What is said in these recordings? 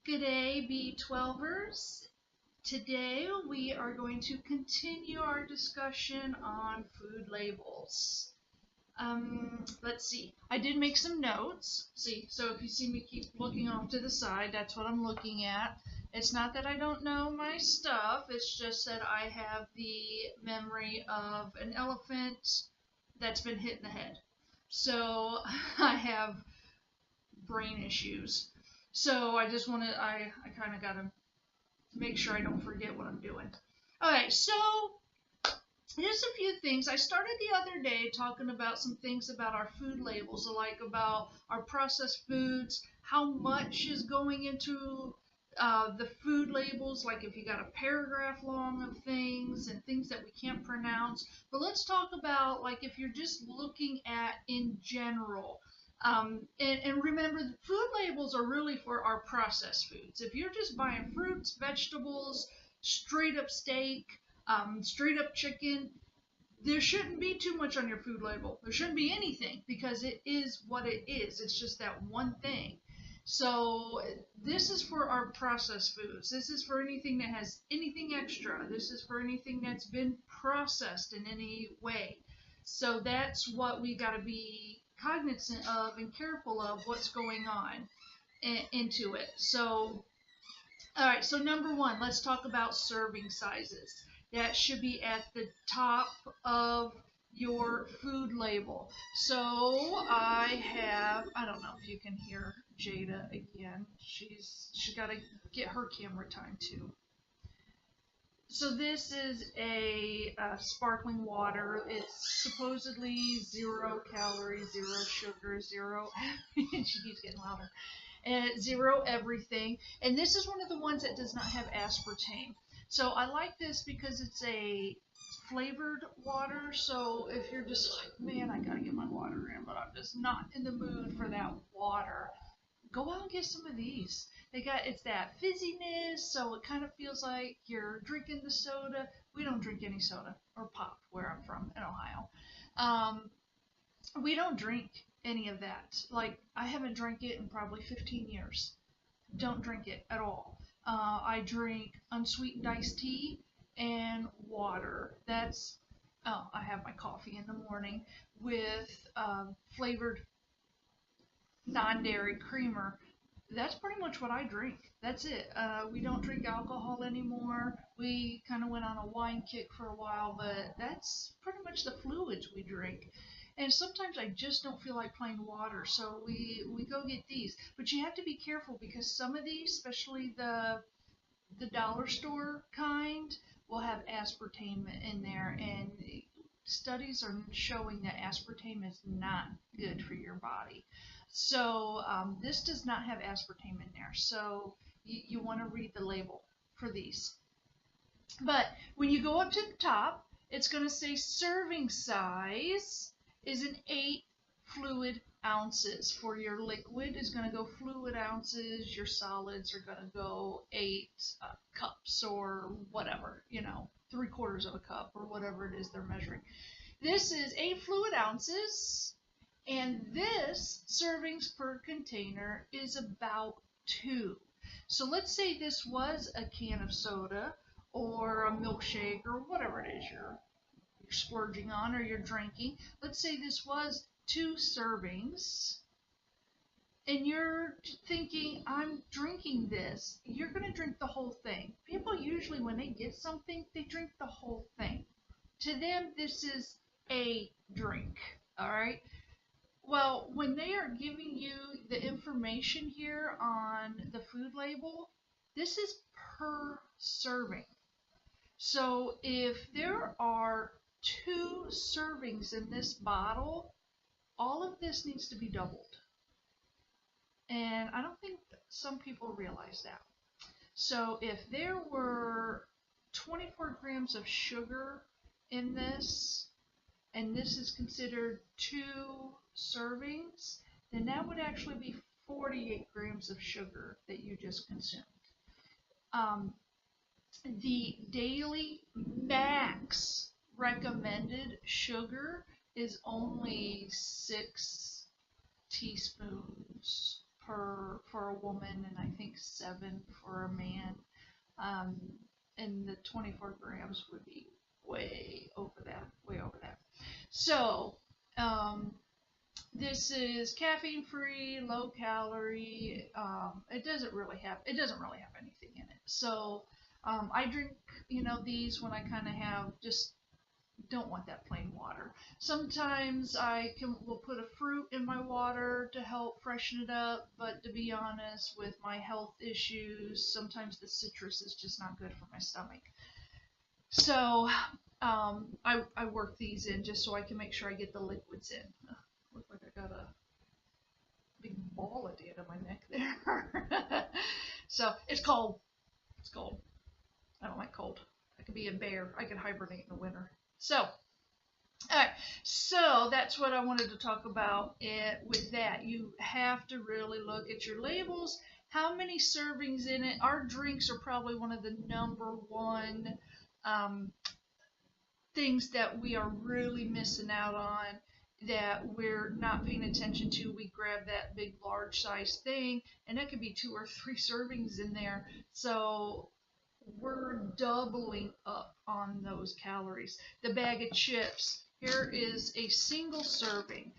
G'day B12ers. Today we are going to continue our discussion on food labels. Let's see. I did make some notes. See, so if you see me keep looking off to the side, that's what I'm looking at. It's not that I don't know my stuff, it's just that I have the memory of an elephant that's been hit in the head. So I have brain issues. So I just wanted, I kind of got to make sure I don't forget what I'm doing. Alright, so just a few things. I started the other day talking about some things about our food labels, like about our processed foods, how much is going into the food labels, like if you got a paragraph long of things and things that we can't pronounce. But let's talk about like if you're just looking at in general. And remember, the food labels are really for our processed foods. If you're just buying fruits, vegetables, straight up steak, straight up chicken, there shouldn't be too much on your food label. There shouldn't be anything because it is what it is. It's just that one thing. So this is for our processed foods. This is for anything that has anything extra. This is for anything that's been processed in any way. So that's what we got to be cognizant of and careful of what's going on into it. So, all right, so number one, let's talk about serving sizes. That should be at the top of your food label. So I don't know if you can hear Jada again. She's got to get her camera time too. So this is a sparkling water. It's supposedly 0 calories, 0 sugar, 0. She keeps getting louder. And 0 everything. And this is one of the ones that does not have aspartame. So I like this because it's a flavored water. So if you're just like, man, I gotta get my water in, but I'm just not in the mood for that water, go out and get some of these. It's that fizziness, so it kind of feels like you're drinking the soda. We don't drink any soda or pop where I'm from in Ohio. We don't drink any of that. Like, I haven't drank it in probably 15 years. Don't drink it at all. I drink unsweetened iced tea and water. I have my coffee in the morning with flavored non-dairy creamer. That's pretty much what I drink. That's it. We don't drink alcohol anymore. We kind of went on a wine kick for a while, but that's pretty much the fluids we drink. And sometimes I just don't feel like plain water, so we go get these. But you have to be careful because some of these, especially the dollar store kind, will have aspartame in there, and studies are showing that aspartame is not good for your body. So this does not have aspartame in there. So you want to read the label for these. But when you go up to the top, it's going to say serving size is an 8 fluid ounces. For your liquid is going to go fluid ounces. Your solids are going to go 8 cups or whatever, 3/4 of a cup or whatever it is they're measuring. This is 8 fluid ounces. And this servings per container is about 2. So let's say this was a can of soda or a milkshake or whatever it is you're splurging on or you're drinking. Let's say this was 2 servings. And you're thinking, I'm drinking this. You're going to drink the whole thing. People usually, when they get something, they drink the whole thing. To them, this is a drink. All right? Well, when they are giving you the information here on the food label, this is per serving. So if there are 2 servings in this bottle, all of this needs to be doubled. And I don't think some people realize that. So if there were 24 grams of sugar in this, and this is considered 2 servings, then that would actually be 48 grams of sugar that you just consumed. The daily max recommended sugar is only 6 teaspoons for a woman, and I think 7 for a man. And the 24 grams would be way over that, way over that. So, this is caffeine free, low calorie. It doesn't really have anything in it. So, I drink, these when I kind of just don't want that plain water. Sometimes will put a fruit in my water to help freshen it up, but to be honest, with my health issues, sometimes the citrus is just not good for my stomach. So I work these in just so I can make sure I get the liquids in. Looks like I got a big ball at the end of my neck there. So it's cold. It's cold. I don't like cold. I could be a bear. I could hibernate in the winter. So, all right. So that's what I wanted to talk about with that. You have to really look at your labels. How many servings in it? Our drinks are probably one of the #1 things that we are really missing out on, that we're not paying attention to. We grab that big, large size thing, and that could be 2 or 3 servings in there. So we're doubling up on those calories. The bag of chips, here is a single serving,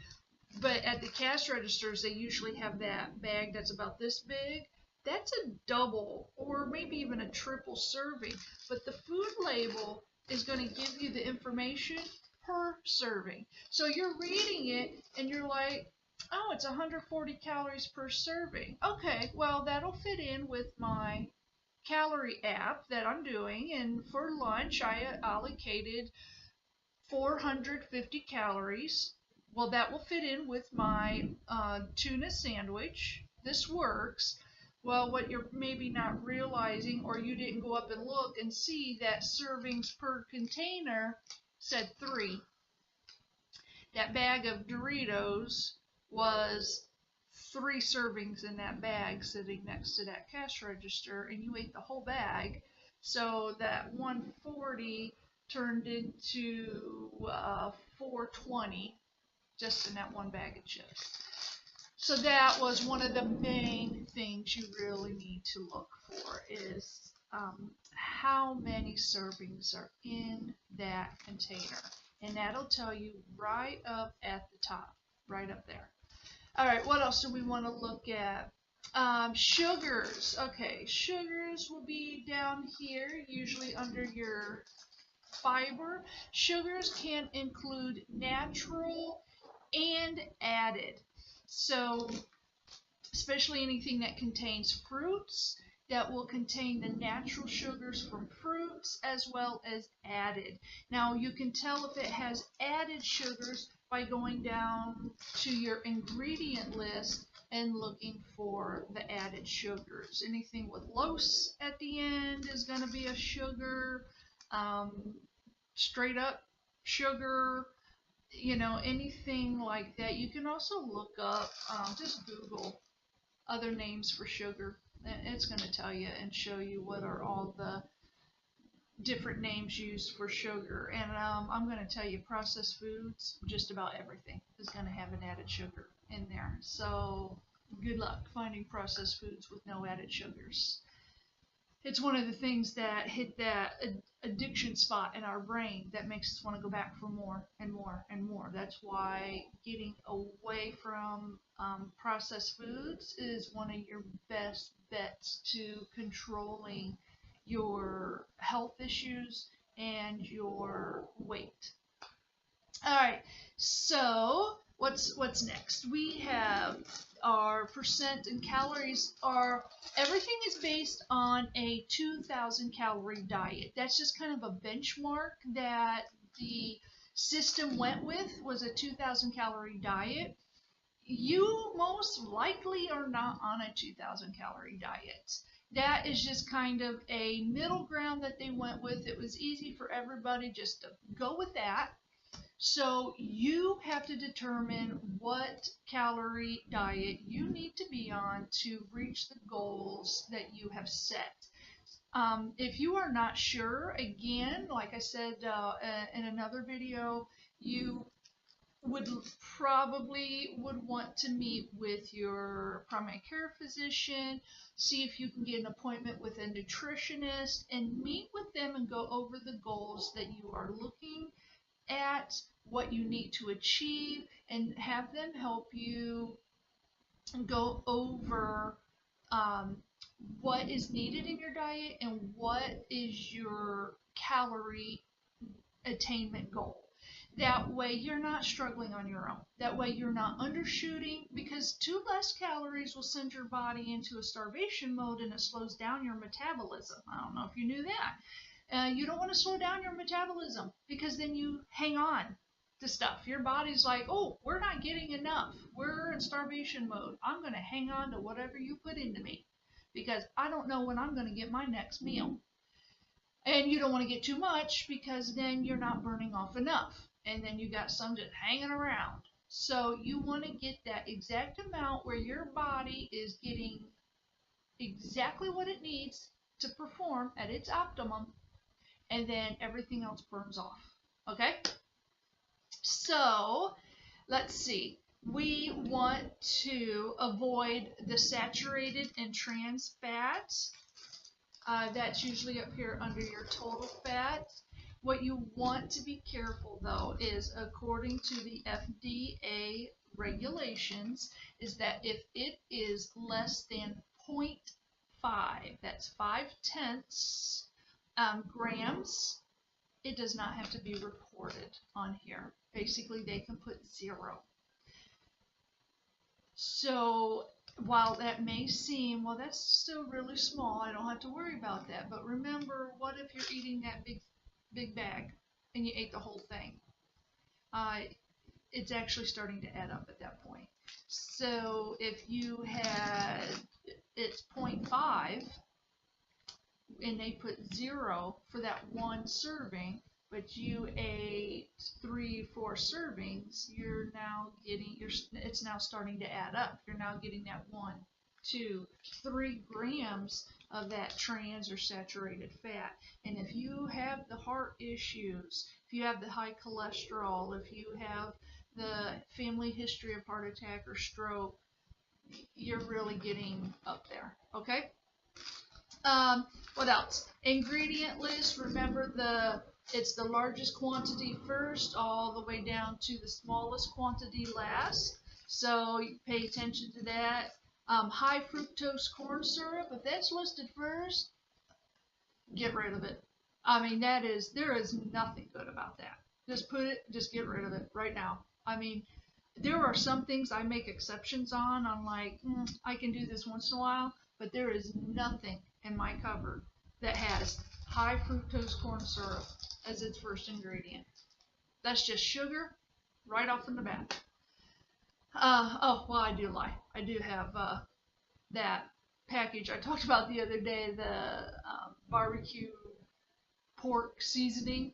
but at the cash registers they usually have that bag that's about this big. That's a double or maybe even a triple serving, but the food label is going to give you the information per serving. So you're reading it and you're like, oh, it's 140 calories per serving. Okay, well, that'll fit in with my calorie app that I'm doing, and for lunch I allocated 450 calories. Well, that will fit in with my tuna sandwich. This works. Well, what you're maybe not realizing, or you didn't go up and look and see that servings per container said 3. That bag of Doritos was 3 servings in that bag sitting next to that cash register, and you ate the whole bag. So that 140 turned into 420 just in that one bag of chips. So that was one of the main things you really need to look for, is how many servings are in that container. And that'll tell you right up at the top, right up there. All right, what else do we want to look at? Sugars. Okay, sugars will be down here, usually under your fiber. Sugars can include natural and added. So, especially anything that contains fruits, that will contain the natural sugars from fruits as well as added. Now, you can tell if it has added sugars by going down to your ingredient list and looking for the added sugars. Anything with lose at the end is going to be a sugar. Straight up sugar, anything like that. You can also look up, just Google other names for sugar. It's going to tell you and show you what are all the different names used for sugar. And I'm going to tell you, processed foods, just about everything is going to have an added sugar in there. So good luck finding processed foods with no added sugars. It's one of the things that hit that addiction spot in our brain that makes us want to go back for more and more and more. That's why getting away from processed foods is one of your best bets to controlling your health issues and your weight. All right, so what's next? We have our percent and calories. Everything is based on a 2,000 calorie diet. That's just kind of a benchmark that the system went with, was a 2,000 calorie diet. You most likely are not on a 2,000 calorie diet. That is just kind of a middle ground that they went with. It was easy for everybody just to go with that. So you have to determine what calorie diet you need to be on to reach the goals that you have set. If you are not sure, again, like I said in another video, you would probably want to meet with your primary care physician, see if you can get an appointment with a nutritionist, and meet with them and go over the goals that you are looking at, what you need to achieve, and have them help you go over what is needed in your diet and what is your calorie attainment goal. That way you're not struggling on your own. That way you're not undershooting, because too less calories will send your body into a starvation mode and it slows down your metabolism. I don't know if you knew that. You don't want to slow down your metabolism, because then you hang on to stuff. Your body's like, oh, we're not getting enough. We're in starvation mode. I'm going to hang on to whatever you put into me, because I don't know when I'm going to get my next meal. And you don't want to get too much, because then you're not burning off enough. And then you got some just hanging around. So you want to get that exact amount where your body is getting exactly what it needs to perform at its optimum, and then everything else burns off. Okay? So let's see. We want to avoid the saturated and trans fats. That's usually up here under your total fats. What you want to be careful, though, is according to the FDA regulations, is that if it is less than 0.5, that's 5/10 grams, it does not have to be reported on here. Basically, they can put 0. So while that may seem, well, that's still really small, I don't have to worry about that. But remember, what if you're eating that big bag and you ate the whole thing? It's actually starting to add up at that point. So if you had, it's 0.5 and they put 0 for that one serving, but you ate 3-4 servings, you're now getting, it's now starting to add up. You're now getting that 1, 2, 3 grams of that trans or saturated fat. And if you have the heart issues, if you have the high cholesterol, if you have the family history of heart attack or stroke, you're really getting up there. Okay? What else? Ingredient list. Remember, it's the largest quantity first, all the way down to the smallest quantity last. So you pay attention to that. High fructose corn syrup, if that's listed first, get rid of it. I mean, there is nothing good about that. Just get rid of it right now. I mean, there are some things I make exceptions on. I'm like, I can do this once in a while, but there is nothing in my cupboard that has high fructose corn syrup as its first ingredient. That's just sugar right off in the bat. Oh, well, I do lie. I do have that package I talked about the other day, the barbecue pork seasoning,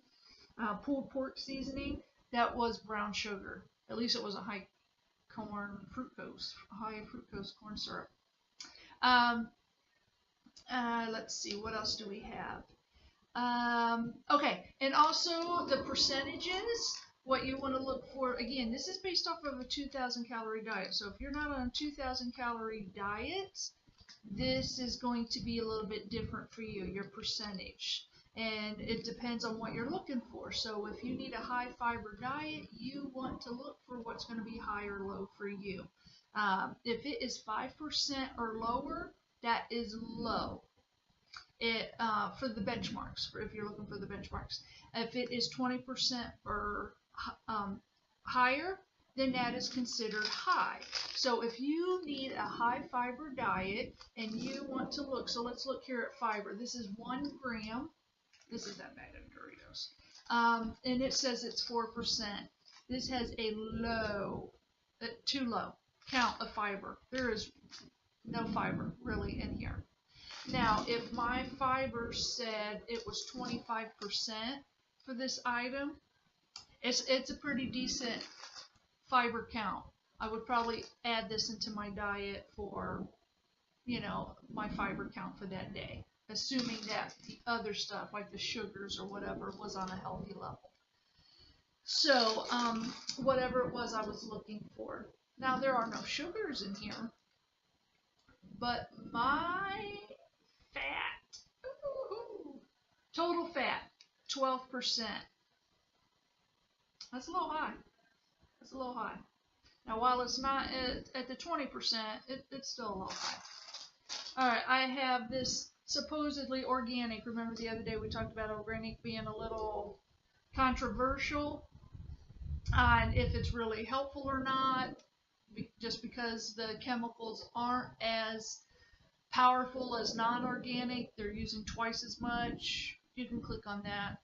pulled pork seasoning. That was brown sugar. At least it was a high fructose corn syrup. Let's see, what else do we have? Okay, and also the percentages. What you want to look for, again, this is based off of a 2,000 calorie diet. So if you're not on a 2,000 calorie diet, this is going to be a little bit different for you, your percentage. And it depends on what you're looking for. So if you need a high fiber diet, you want to look for what's going to be high or low for you. If it is 5% or lower, that is low. For the benchmarks, if you're looking for the benchmarks. If it is 20% or higher, then that is considered high. So if you need a high fiber diet and you want to look, so let's look here at fiber. This is 1 gram. This is that bag of Doritos. And it says it's 4%. This has a low, too low count of fiber. There is no fiber really in here. Now, if my fiber said it was 25% for this item, it's a pretty decent fiber count. I would probably add this into my diet for, my fiber count for that day, assuming that the other stuff, like the sugars or whatever, was on a healthy level. So, whatever it was I was looking for. Now, there are no sugars in here, but my fat, ooh, total fat, 12%. That's a little high. That's a little high. Now, while it's not at the 20%, it's still a little high. All right, I have this supposedly organic. Remember the other day we talked about organic being a little controversial on if it's really helpful or not, just because the chemicals aren't as powerful as non-organic. They're using twice as much. You can click on that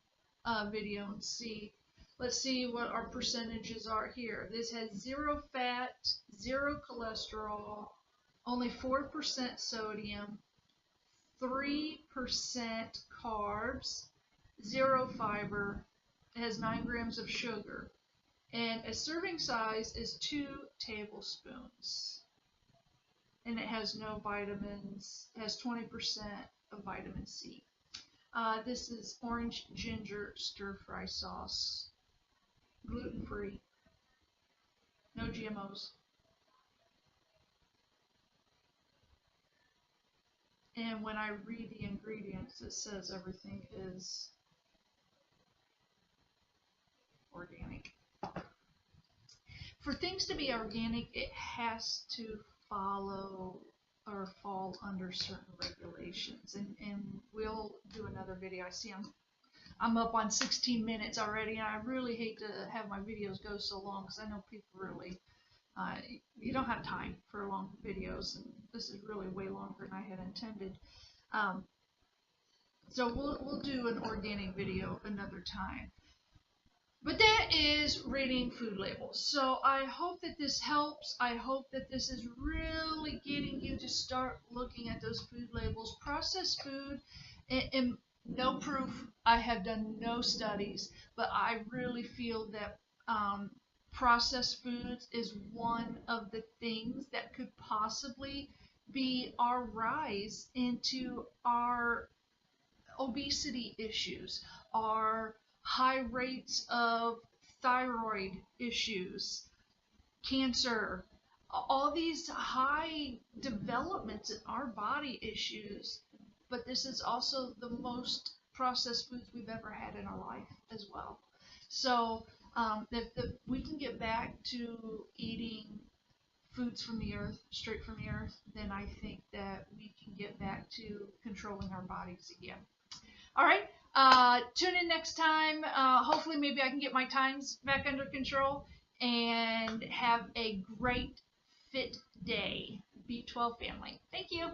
video and see. Let's see what our percentages are here. This has 0 fat, 0 cholesterol, only 4% sodium, 3% carbs, 0 fiber. It has 9 grams of sugar. And a serving size is 2 tablespoons. And it has no vitamins. It has 20% of vitamin C. This is orange ginger stir fry sauce. Gluten free. No GMOs. And when I read the ingredients, it says everything is organic. For things to be organic, it has to follow or fall under certain regulations. And we'll do another video. I see I'm up on 16 minutes already, and I really hate to have my videos go so long because I know people really, you don't have time for long videos, and this is really way longer than I had intended. So we'll do an organic video another time. But that is reading food labels. So I hope that this helps. I hope that this is really getting you to start looking at those food labels. Processed food, and no proof. I have done no studies, but I really feel that processed foods is one of the things that could possibly be our rise into our obesity issues, our high rates of thyroid issues, cancer, all these high developments in our body issues. But this is also the most processed foods we've ever had in our life as well. So if we can get back to eating foods from the earth, straight from the earth, then I think that we can get back to controlling our bodies again. All right. Tune in next time. Hopefully, maybe I can get my times back under control and have a great fit day. B12 family. Thank you.